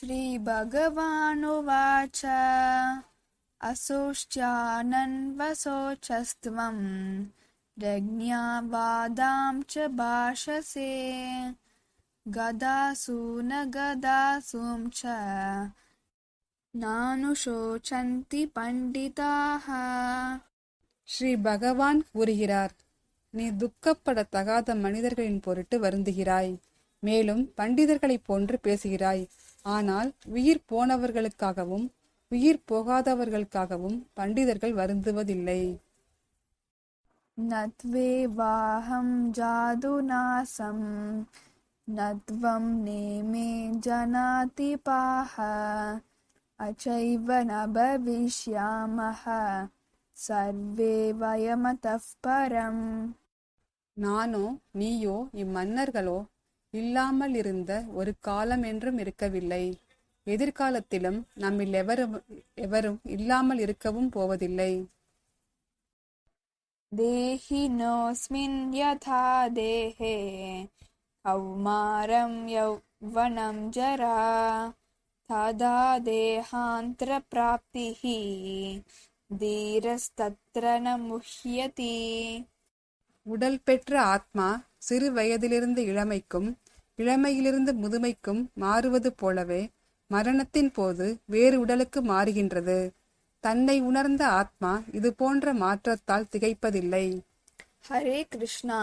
श्रीभगवानुवाच असोश्चानन्वसोचस्त्वं यज्ञावादां च भाषसे गदासून गदासूं च नानुशोचन्ति பண்டிதாः. ஸ்ரீ பகவான் கூறுகிறார், நீ துக்கப்படத்தகாத மனிதர்களின் பொருட்டு வருந்துகிறாய், மேலும் பண்டிதர்களைப் போன்று பேசுகிறாய். ஆனால் உயிர் போனவர்களுக்காகவும் உயிர் போகாதவர்களுக்காகவும் பண்டிதர்கள் வருந்துவதில்லை. நத்வேவாஹம் ஜாதுநாசம் நத்வம் நேமே ஜனாதி பாஹ அச்சைவ ந பவிஷ்யாமஹ சர்வே வயமதః பரம். நானோ நீயோ இம்மன்னர்களோ இல்லாமல் இருந்த ஒரு காலம் என்றும் இருக்கவில்லை. எதிர்காலத்திலும் நம்மில் எவரும் இல்லாமல் இருக்கவும் போவதில்லை. தேஹினோஸ்மின் யதா தேஹே கௌமாரம் யௌவனம் ஜரா ததா தேஹாந்த்ர ப்ராப்திஹி தீரஸ்தத்ர ந முஹ்யதி. உடல் பெற்ற ஆத்மா சிறு வயதிலிருந்து இளமைக்கும் இளமையிலிருந்து முதுமைக்கும் மாறுவது போலவே மரணத்தின் போது வேறு உடலுக்கு மாறுகின்றது. தன்னை உணர்ந்த ஆத்மா இது போன்ற மாற்றத்தால் திகைப்பதில்லை. ஹரே கிருஷ்ணா.